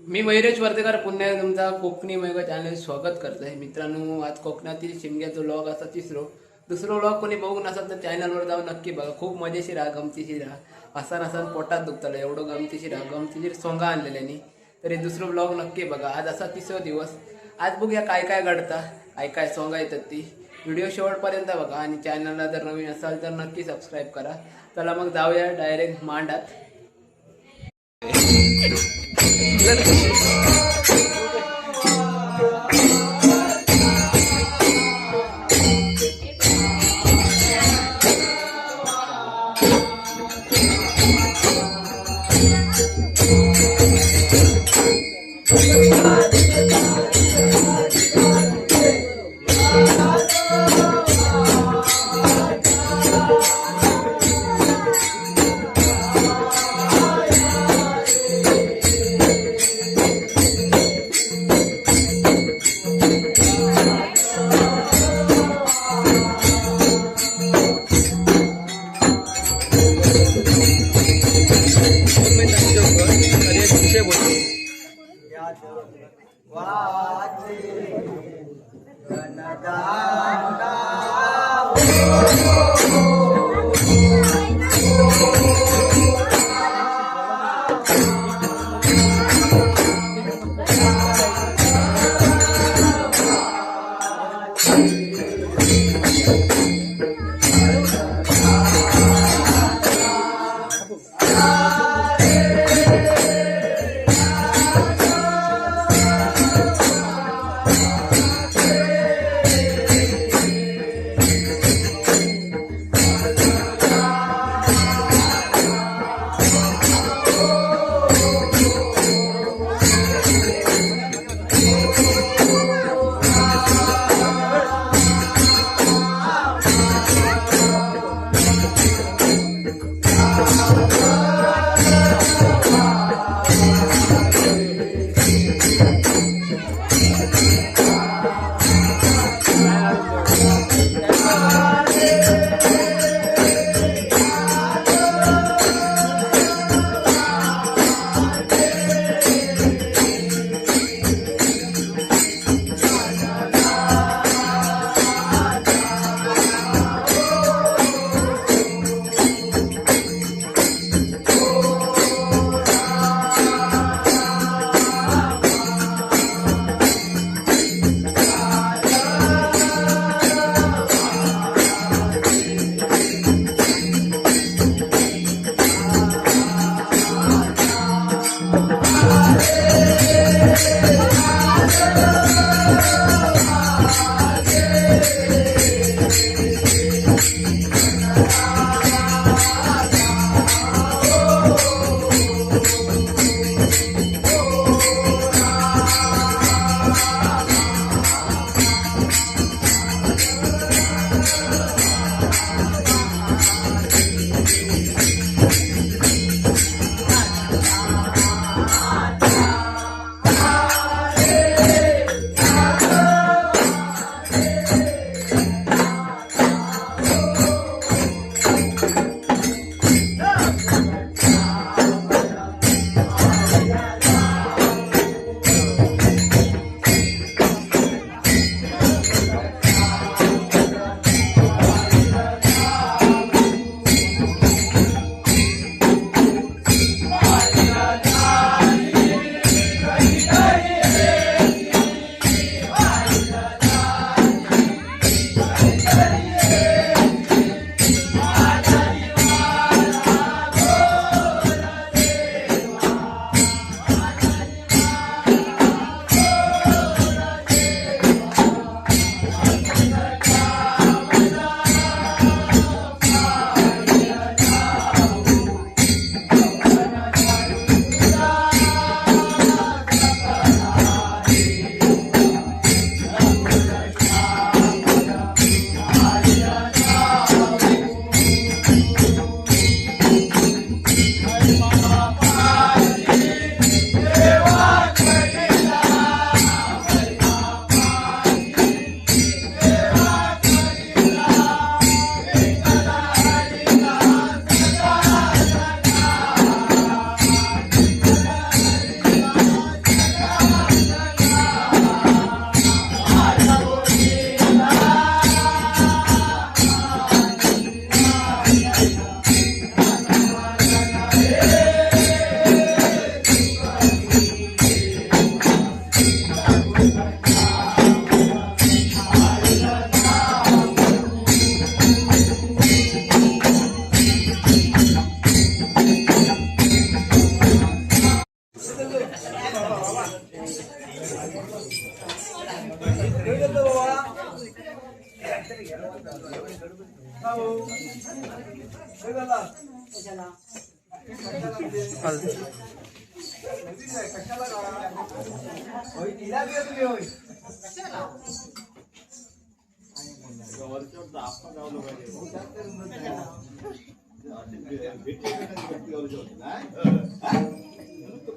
मी मयुरेश वर्तेकर पुन्हा तुमचा Konkani mega channel स्वागत करतोय मित्रांनो. आज कोकणातील शिमग्याचा व्लॉग असा दुसरो व्लॉग कोणी बघू नसाल तर चॅनलवर जाऊन नक्की बघा. खूप मजेशीर हा, गमतीशीर हा. हसन पोटात दुखतलं एवढं गमतीशीर हा. गमतीशीर सोंगा आणलेल्यानी. तर हे दुसरं व्लॉग नक्की बघा. आज असा 30वा दिवस. आज बघूया काय काय घडता, काय सोंगा येतात ती. व्हिडिओ शेवटपर्यंत बघा आणि चॅनलला जर नवीन असाल तर नक्की सबस्क्राईब करा. चला मग जाऊया डायरेक्ट मांडात.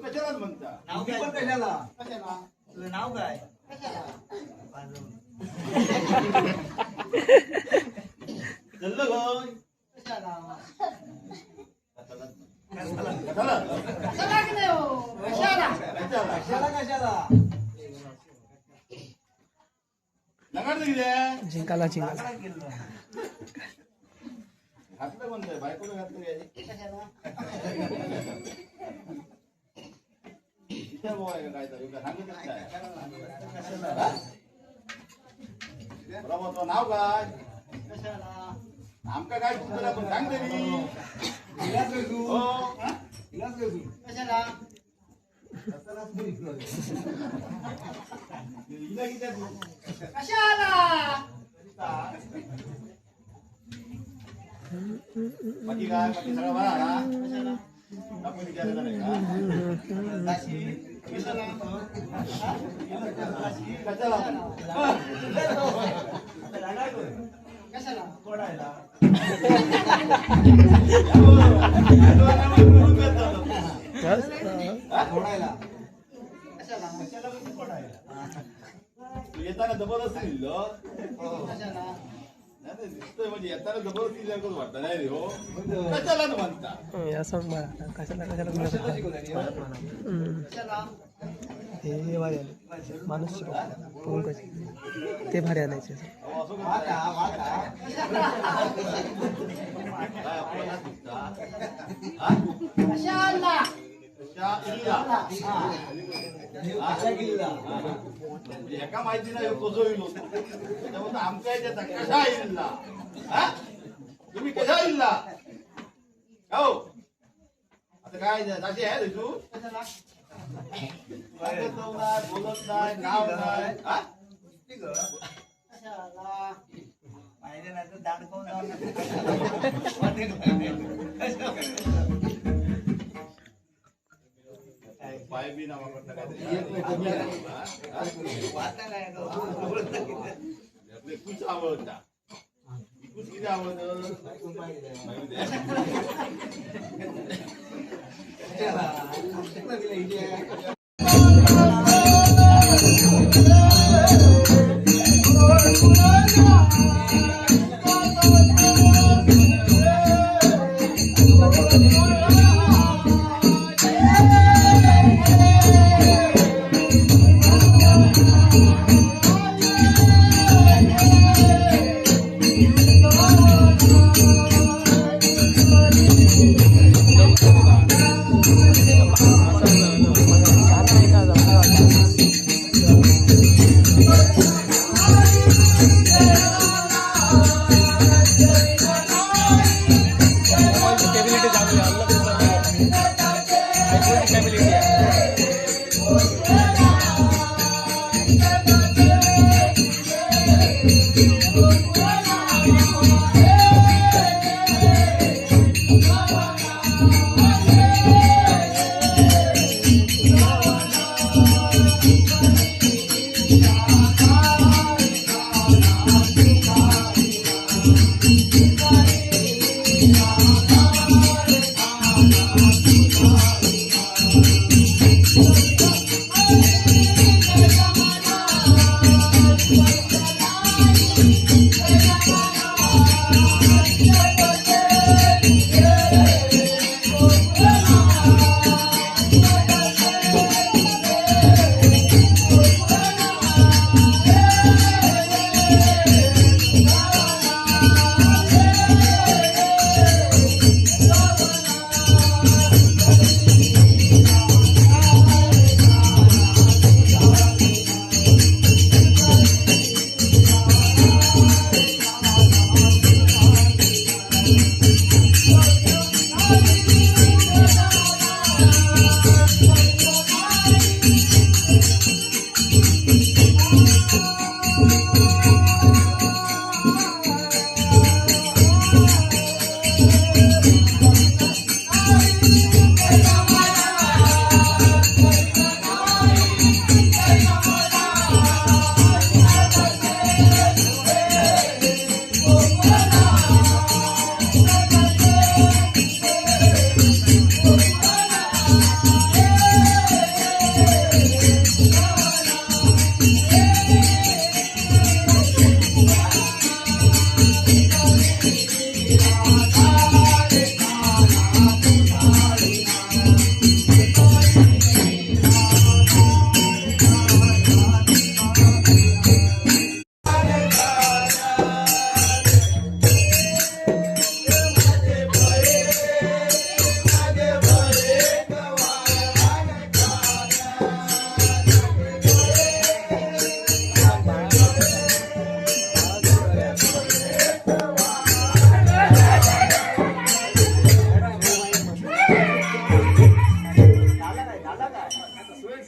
कशाला म्हणता नाव काय तुझं नाव काय चल कशाला जिंकाला घातलं म्हणतोय बायकोला घातलं काय तो नाव काय आमका काय तुमचं पण सांग तरी बाकी काय बाकी सगळं बरा ना आपण विचारायचं नाही का कशाला फोडायला येताना जबरदस्ती लिहिलं दिसतोय म्हणजे येताना जबरदस्ती लिहिलं वाटतं नाही रे हो कशाला म्हणता हे भारी आले माणूस ते भारी आणायचे एका माहिती नाही कसं होईल त्यामुळे आमच्या याच्यात कशा इल्ला तुम्ही कशा इल्ला हो आता काय जाती आहे तू बोलत नाही नाव नाही माहिती नाही तर दांड कोण पाय बी नावा करता काय कुछ आवडता कुछ किती आवडत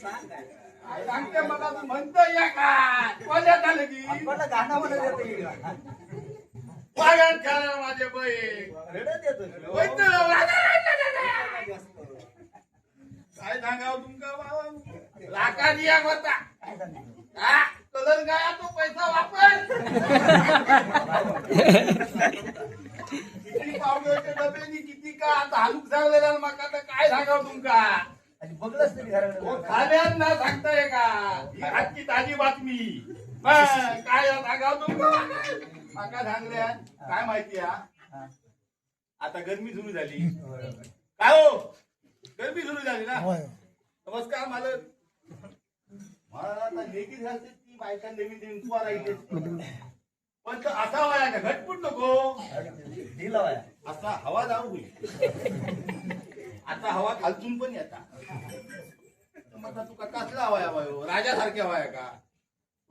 काय सांगते मला तू म्हणतो या काय कोल्यात आलं की मला गाणं म्हणत येतं वागण खेळणार माझे बैल रडत येतो होयतं, काय सांगावं तुमका बाबा लाका दिया होता हा कलर गाया तो पैसा वापर किती पावडरचे डबेनी किती का आता हालूक सांगलेला माका तर काय सांगावं तुमका आणि बघलंच तरी घराकडे खाल्यात ना सांगताय का ही आजची ताजी बातमी मग काय सांगावं तुमका माका सांगल्या काय माहिती हा आता गरमी सुरू झाली काय हो गरमी सुरू झाली ना नमस्कार मालक मला आता लेखी झालते ती बायका नवीन नवीन कुवारा इथे पण तो असा वाया का घटपूट नको ढिला वाया असा हवा जाऊ होईल आता हवा खालतून पण येता मग तुका कसला हवाया वायो राजासारखे हवाया का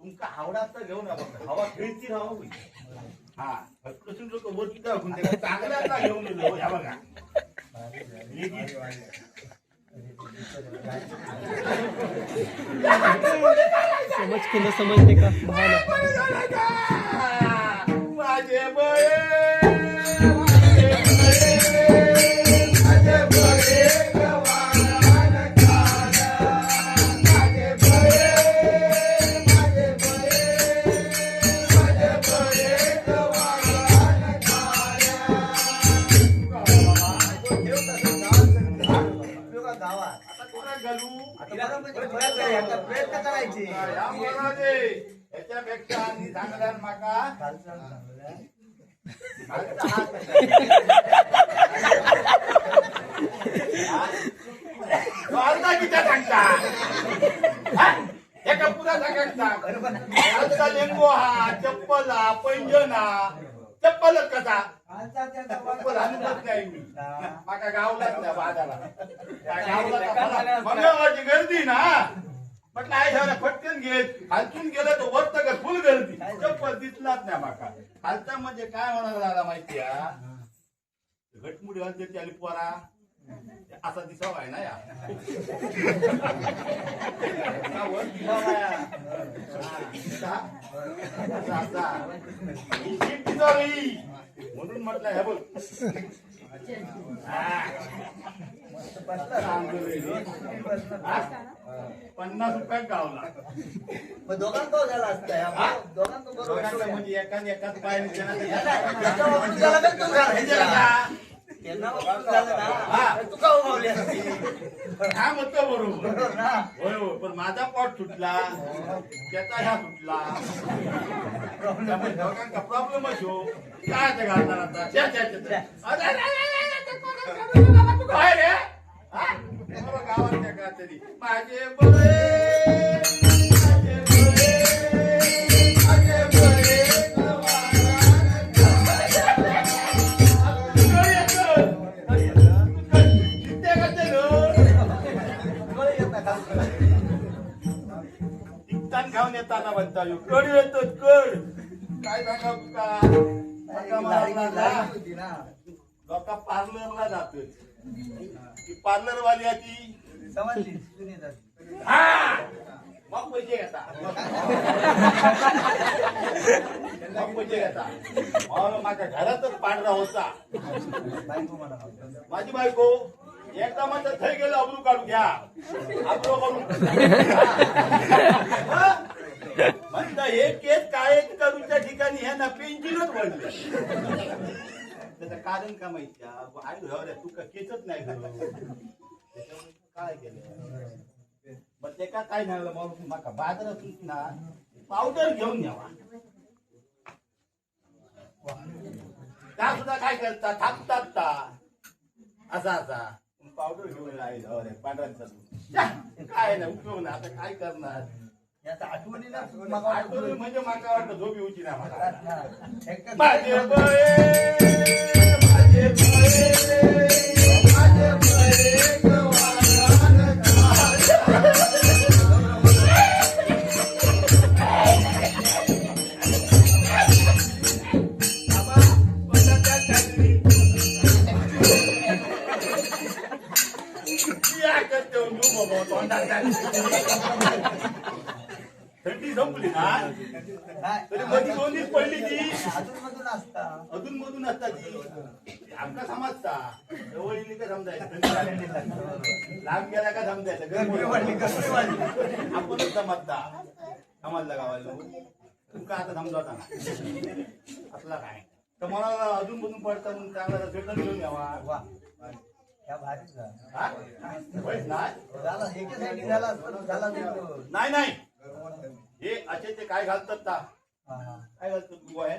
तुमका आवडा तर घेऊन या बघा हवा खेळती हवा होईल हा फटकसून लोक वरती दाखवून ते चांगल्याचा घेऊन येलो ह्या बघा समज केलं समजते का भावना माझे बळे माझे बळे गवान काला माझे बळे माझे बळे गवान उपयोगा गावात आता कोणा घालू आता प्रयत्न करायचे या म्हणाले याच्यापेक्षा आणि सांगल्यान माका खालचा हात अर्धा किती सांगता एका पुरा सांगता आजचा लेंगो हा चप्पल हा पैंजण हा चप्पलच कसा चप्पल आणूनच नाही मी माका गावलाच नाही बाजारा मंगळवारची गर्दी ना म्हटलं आई झाला फटकन घेत खालतून गेलं तर वर तर फुल गर्दी चप्पल दिसलाच नाही माका खालचा म्हणजे काय म्हणायला लागला माहिती हा घटमुडी घालते त्याली पोरा असा दिसावा आहे ना या वर दिसावा या. असा, असा. ही शीट दिसावी. म्हणून म्हटलं हे बघ हा. हा? 50 रुपयात गावला दोघांना झाला असता दोघांना दोघांचं बरोबर म्हणजे एकाच पायाने त्यांना झालं ना तू का उभावली असती काय म्हणतो बरोबर बरोबर ना होय होय पण माझा पॉट सुटला त्याचा ह्या सुटला त्यामुळे दोघांचा प्रॉब्लेमच हो काय ते घालणार आता छे, छे, छे, छे. अरे, अरे, अरे, अरे, ते कोणाला करू नका, तू काय रे हा? बरं, गावात त्या का तरी माझे बळे माझे बळे माझे बळे खाऊन येताना म्हणता येऊ कड येतो कड काय सांगा तुका लोक पार्लरला जात ती पार्लर वाली ती समजली हा मग पैसे घेता मग पैसे घेता माझ्या घरातच पांढरा होता बायको म्हणा माझी बायको एकदा माझं थै गेलं अब्रू काढून घ्या अब्रू करून म्हणता हे केस काय करूच्या ठिकाणी ह्या पेन्शनच वाढले त्याचं कारण का माहिती आई तू का केसच नाही काय केलं मग ते काय झालं मग माका बाजारात ना पावडर घेऊन यावा त्या सुद्धा काय करता थांबतात असा असा पावडर घेऊन आहे पांढऱ्यांचा काय नाही उपयोग नाही आता काय करणार याचा आठवणीला आठवण म्हणजे माका वाटतं झोप येऊची ना मला एकटा माझे बळे माझे बळे माझे बळे गवान करते तोंडाचा थंडी संपली ना तरी मध्ये दोन्हीच पडली ती अजून असता अधून मधून असता ती आमका समजता जवळीने का समजायचं थंडी लागली नाही. लांब गेला का समजायचं गरमी वाढली आपणच समजता समजला गावाला तुमका आता समजावता ना असला काय तर मला अजून मधून पडता म्हणून चांगला स्वेटर घेऊन यावा वा या भारीच झाला. हा? होयच नाही झाला एकेसाठी झाला पण झाला तो. नाही नाही हे असे ते काय घालतात का हा, हा. काय घालतात तू आहे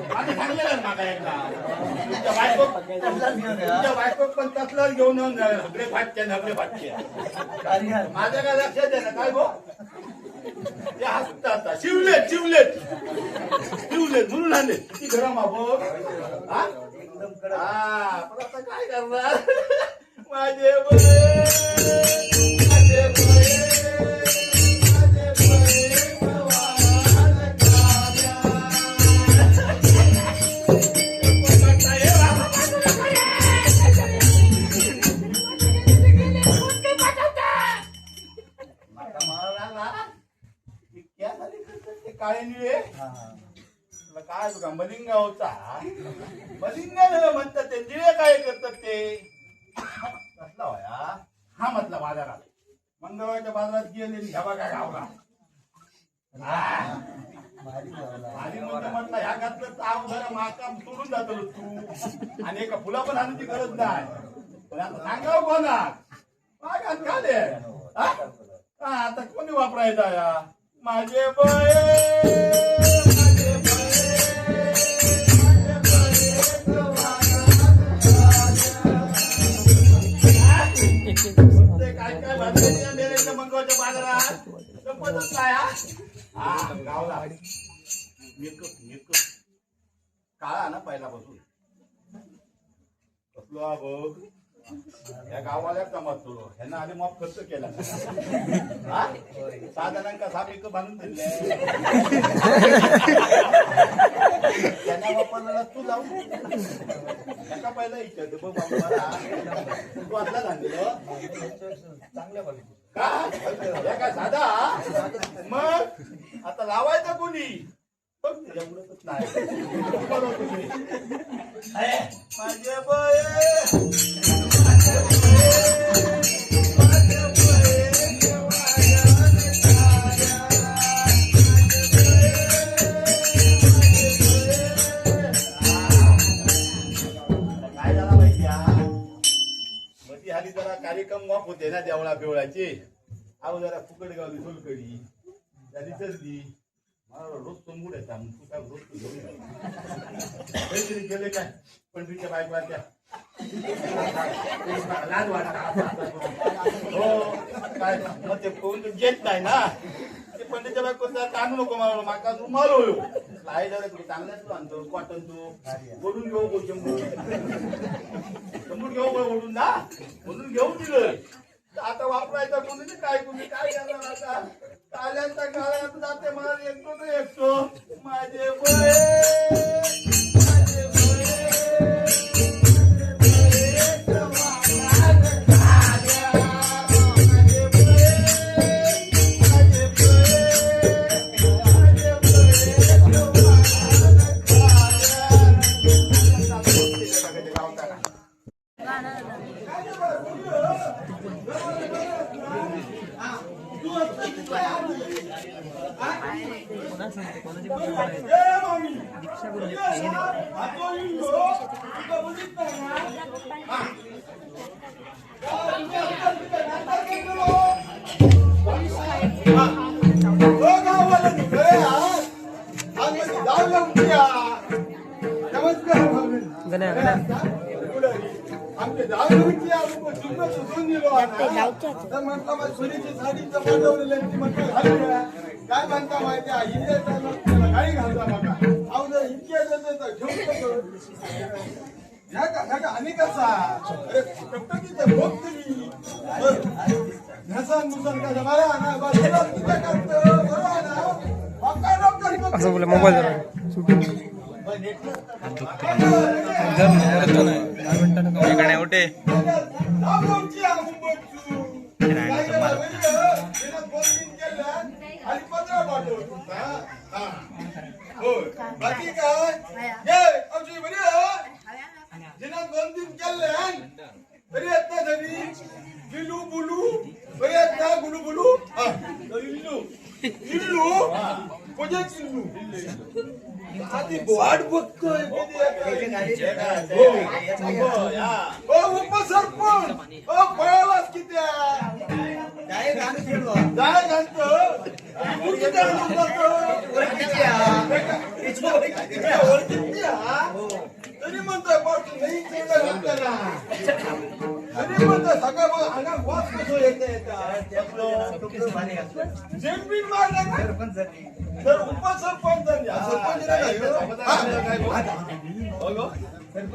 माझं सांगलेलं मागा एकदा तुमच्या बायको तसलाच घेऊन या. तुमच्या बायको पण तसलाच घेऊन येऊन हगडे फाटते आणि हा. माझ्या काय लक्षात आहे ना काय गो ते हसतात शिवलेत म्हणून आले किती गरम आबो हा एकदम कडक. हा पण आता काय करणार माझे बळे माझे बळे माझे बळे भगवान काव्या. कोणता हे माका म्हणाला ना की क्या झाली ते काळे निळे हा, हा. तुला काय तुका मलिंगा होता मलिंगा झालं म्हणतात ते निळे काय करतात ते कसला होया हा म्हटला बाजारात मंगळवारच्या बाजारात गेले घ्यावा काय गावला भारी झाला. आणि म्हणजे म्हटलं ह्या घातलं ताव जरा माका सोडून जातो तू आणि एका फुला पण आणूची गरज नाही पण आता सांगाव कोणा काय का दे आता कोणी वापरायचा या माझे बळे माझे बळे माझे बळे ते काय काय भाजलेल्या मेरेच्या मंगळच्या बाजारात संपतच काय हा गावला मेकअप काळा ना पहिल्यापासून कसलो हा बघ या गावाला समजतो ह्यांना आधी माफ खर्च केला हा? 6 जणांका 6 मेकअप बांधून दिले त्यांना वापरलेला तू जाऊ एका पहिला विचारते बघ बाबू मला तू असला सांगितलं चांगल्या क्वालिटी. का काय साधा मग आता लावायचं कोणी बघ तुझ्या मुलाच नाही बरोबर तुम्ही. माझे बळे काय झाला माहिती मधी हल्ली जरा कार्यक्रम वाप होते ना देवळा बिवळाचे अहो जरा फुकट गावली सोलकडी त्याची सर्दी मला रोज तो मूड येता मग तू काय रोज तू घेऊन काहीतरी गेले काय पंढरीच्या बायकोला त्या लाज वाटत हो काय मग ते कोण येत नाही ना ते पंढरीच्या बायकोचा काढू नको मला माका रुमाल होयो काय जरा तू चांगलाच तू आणतो कॉटन तू बोलून घेऊ बोल शंभूर घेऊ ओढून ना म्हणून घेऊन दिलं आता वापरायचं कोणी काय करणार आता काल्यांचा काळात जाते मला एकटो तर एकटो माझे बळे माझे बळे दीक्षा गुरु गण्या आमच्या जागृतीची आपण जिंकत सुचून दिलो तर म्हटलं मग सुनीची साडीचं बनवलेलं ती म्हटलं घालूया काय म्हणता माहिती आहे हिंद्याचा गाडी घालता बघा अहो जर इतक्या तर घेऊन ह्या आणि कसा अरे टकटकीचे भोग तुम्ही घसन मुसन कसं बरा ना बरं करतो बरोबर ना असं बोला मोबाईल जरा नेटवर्क गण्या उठे रामरावची आंबोचू. काय केलं बरं? तिनं 2 दिन केलं आणि 15 पाठवलं. हा. होय. बाकी काय? ये, आमची बरी आहे? जिनं 2 दिन केलं बरी आहेत ना सगळी? बिलू बुलू बरी आहेत ना? गुलू गुलू हा. इल्लू इल्लू म्हणजे चिल्लू आधी वाट बघतोय कधी येतोय. हो उपसरपंच पळालाच किती काय गाणं खेळलो काय घालतो किती आणून जातो तरी म्हणतोय पासून नाही केलं घालताना तरी म्हणतोय सकाळ अंगात वास कसं येते जमीन मारलं तर उपसरपंचांनी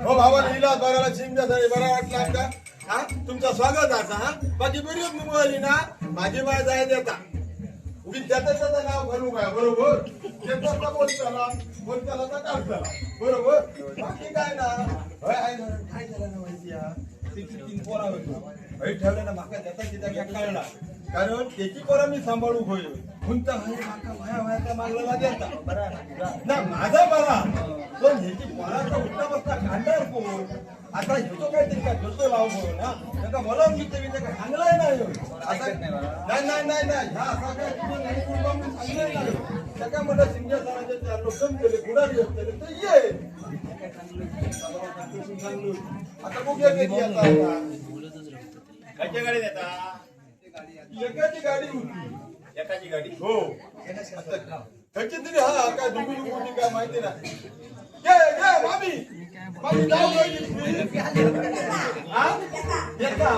हो बाबा लिहिला बघायला चिमच्या झाली बरा वाटला आमका हा तुमचं स्वागत असा बाकी बरी मुंबई ना माझी माय जाय देता उभी त्याचं नाव घालू काय बरोबर बोलताना बोलताना तर काढताना बरोबर बाकी काय ना काय झालं ना माहिती 3 पोरा होती ठेवलं ना माका त्याचा तिथे कळला कारण त्याची पोरा मी सांभाळू होईल कोणता माका माया मागला देता ना माझा बरा पण ह्याची पोराचा उठता बसता खांडार कोण आता ह्याचो काहीतरी काय घसो लावू ना त्याचा मला मी काय सांगलाय नाही ह्या असा काय सांगलाय नाही त्याच्या मला सिंग्या सरांचे 4 लोक कमी केले गुडारी असते तर ये आता बघूया किती आता कायच्या गाडी देता एकाची गाडी होती एकाची गाडी हो त्याची तरी हा काय दुबी होती काय माहिती नाही ये मामी जाऊ हा येता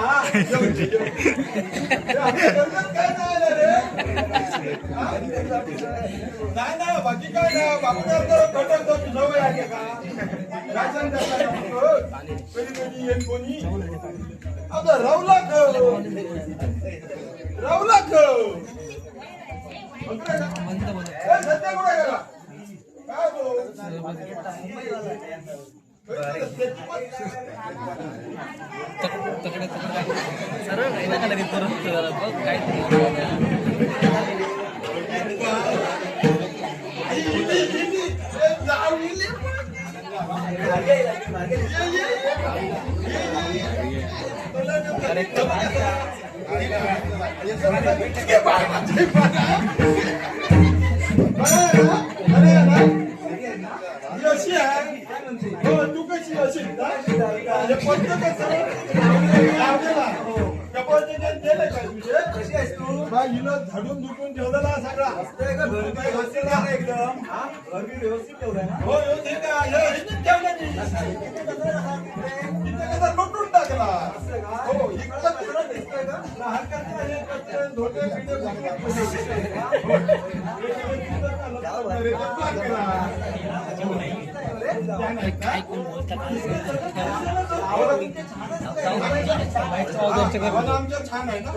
काय नाही रे नाही बाकी काय नाही बाबू सवय आहे का राशन कधी येईल कोणी आता रावला सध्या कुठे गेला काय तू कशी असेल झाडून दुखून ठेवलेला सगळा एकदम व्यवस्थित ठेवलाय ना हो लुटून टाकला हो आमच्या छान आहे ना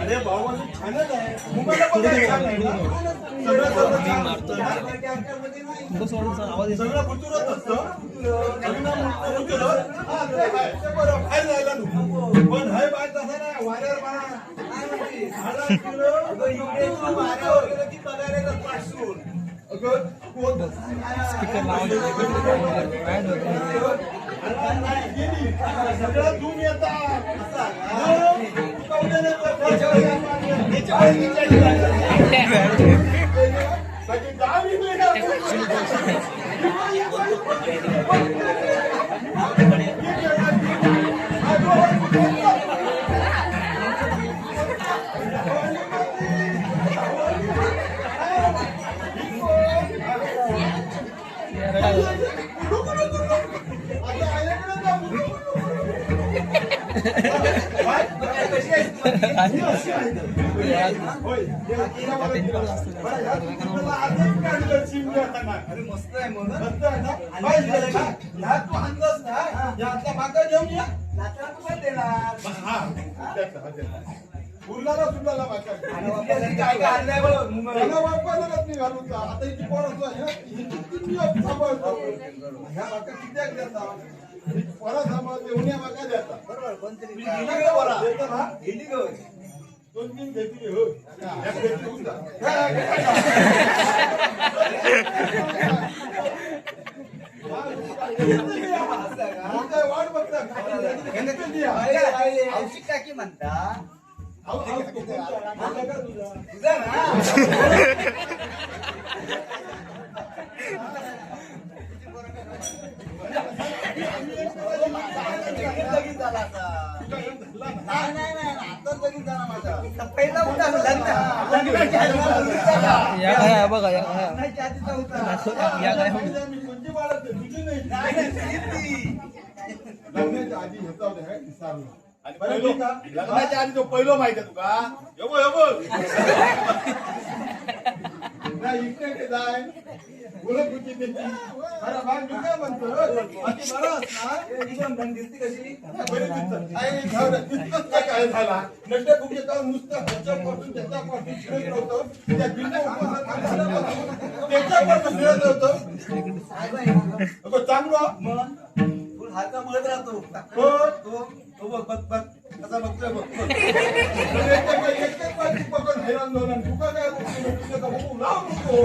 अरे भाऊ छानच आहे मुंबईला पण छान आहे ना सगळं बुतुरत असतं बाहेर जायला नको पण हाय बाय तसा नाही वाऱ्यावर सगळं धूम येतात मस्त आहे मग मस्त आहे ना तू आणलंस ना मागा घेऊन या उरलाला सुरलाला माका काय काय आणलंय बघ मुंबई मला वापरायला नाही घालून जा. आता इथे पोरं असं ह्या किती दिवस सांभाळतो. ह्या माका कित्याक देता ही पोरं सांभाळते उन्या माका देता बरोबर कोणतरी गेली का पोरं? देता ना गेली गं. 2-3 घेतली हो एक घेतली होऊन जा. वाट बघता औषध टाकी म्हणता तुझा तुझा ना लगीन झाला आता. नाही नाही नाही आताच लगीन झाला माझा तर पहिला होता लग्नाच्या या काय बघा या काय आधीचा होता या काय मी कोणती बाळगते तुझी नाही नाही नाही, ती. लग्नाच्या आधी ह्याचा होता हे विसरला. आणि लग्नाच्या आधी तो पहिलो माहिती आहे तुका नाही इकडे जाय बोलत होती त्यांची अरे बाग मी काय म्हणतो बाकी बरं असणार एकदम धन दिसती कशी बरी दिसतं. आई जाऊ दे, तितकंच काय झाला नंतर कुठे जाऊन नुसतं ह्याच्यापासून त्याच्यापासून फिरत नव्हतं त्या बिंदू त्याच्यापासून फिरत नव्हतं अगं चांगलं मग तू हाता मळत राहतो हो. तो बघ बघ बघ कसा बघतोय बघ एकच पाठी पकडून हैराण झाला तुका काय तुझं का बघू लाव नको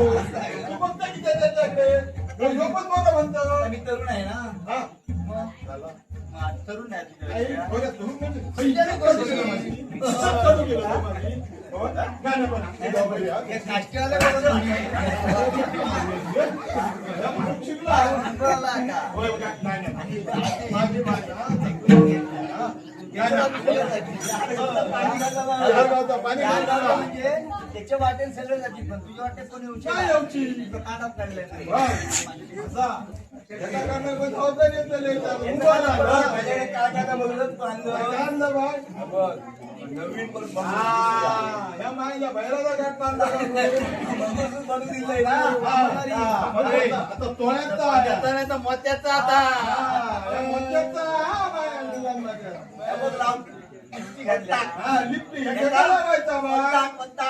तू बघता की त्याच्याकडे पण मला म्हणतो मी तरुण आहे ना हा मग झाला मग तरुण आहे आई तुझ्या बघा तरुण म्हणजे खैजाने करू केलं माझी इज्जत करू केलं माझी हो गाणं पण हे जाऊ बघूया. एक नाश्त्यावाले बरोबर शिकला अंगाला का होय बघा नाही नाही माझी पाणी घालणार म्हणजे त्याच्या वाटेल सगळं जाती पण तुझ्या वाटेत कोणी उशीर काय येऊची काढाप काढलाय त्याच्या कारण पण सावधान येतं लेकरं. माझ्याकडे काढायला बोलत बांधलं काढलं बाय. नवीन पण हा, या माईला बैलाला गाठ बांधला का? बनवून दिलंय ना आता तोळ्याचा आहे. त्याचा मोत्याचा आता हा, या मोत्याचा हा बाया मुलांना काय. हा, लिपटी. हे काय लावायचा बा? कोणता?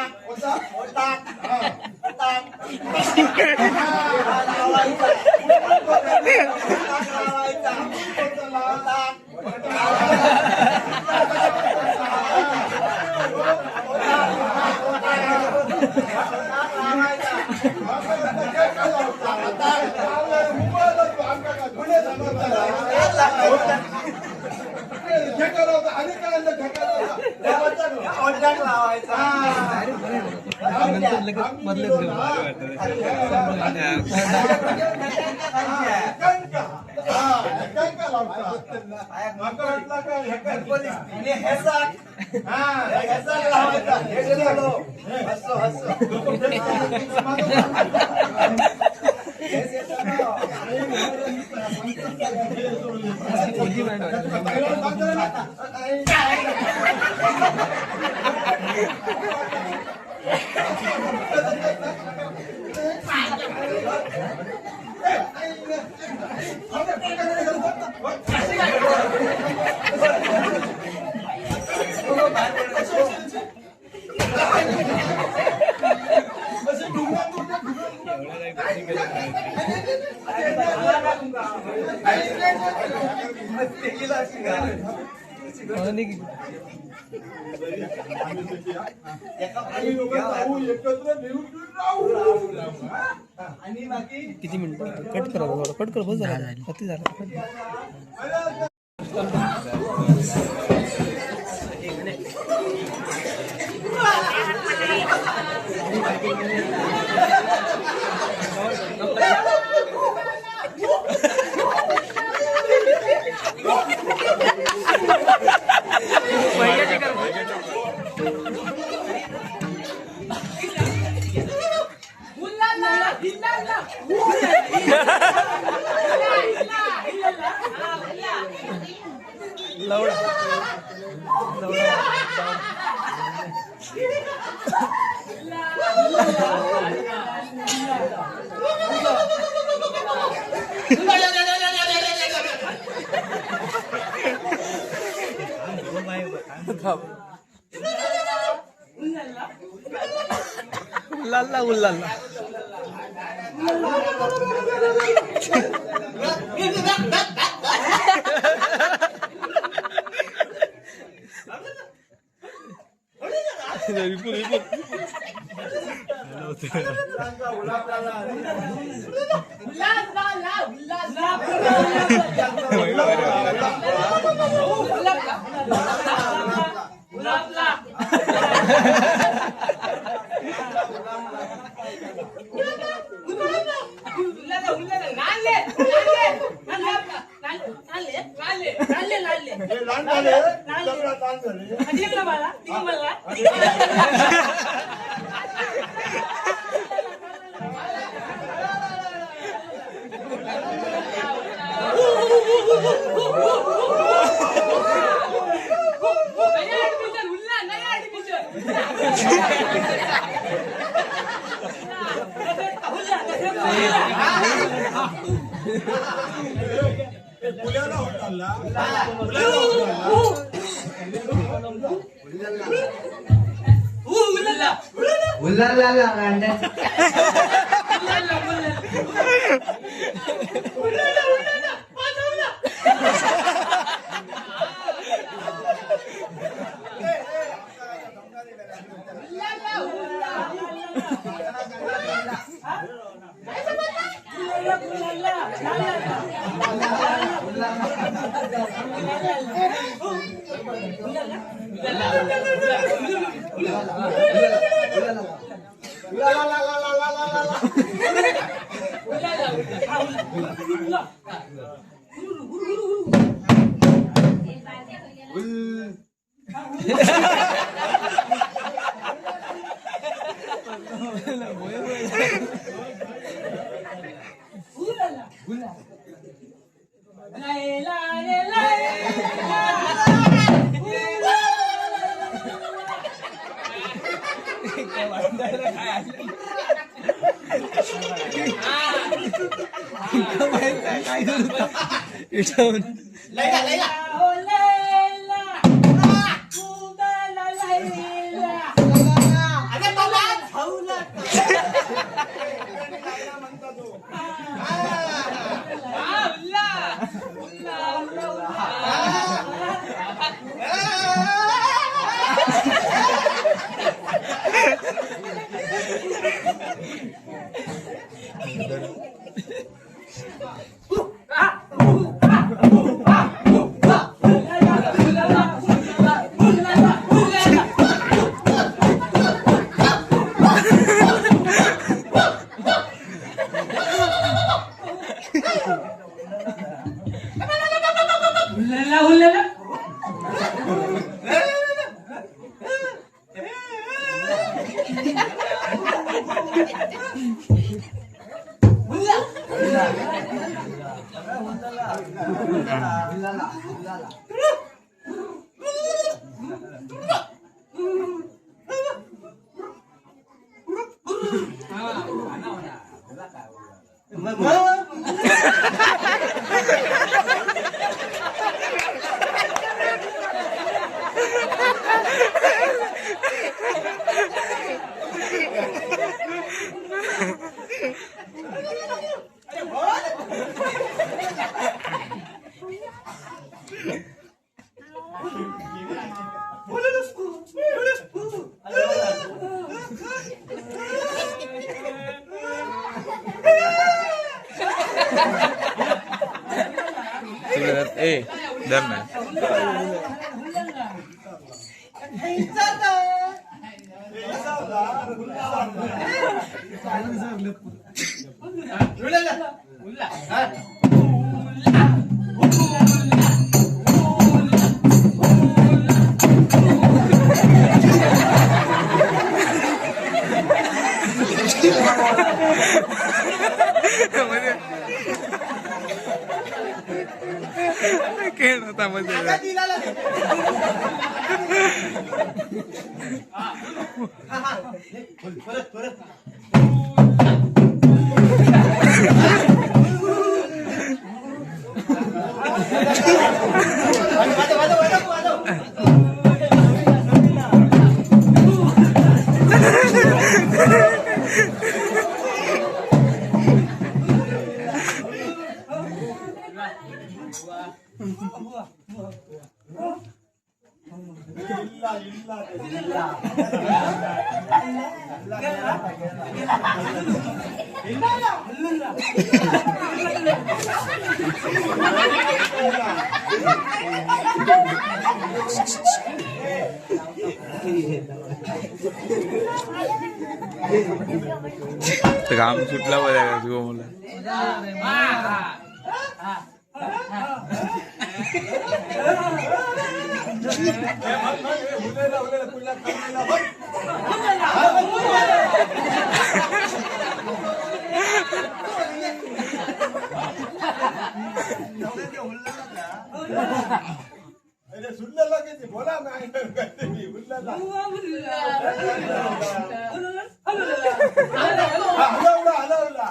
हा. आणि बाकी किती मिनिट कट करा थोडं कट कर बस झालं किती झालं थांब. उल्लाला उल्लाला विपुल विपुल घाम सुटला बघा तुझ्या मुला सुनलेलं किती बोला नाही हलवला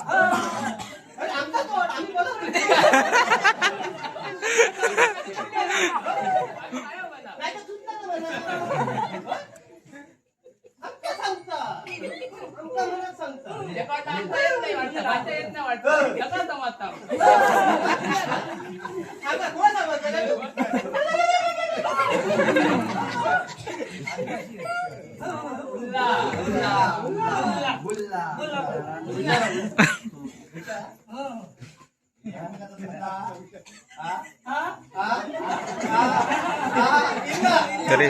तरी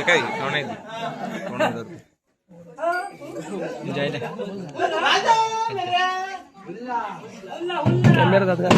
काय कॅमेरा जात का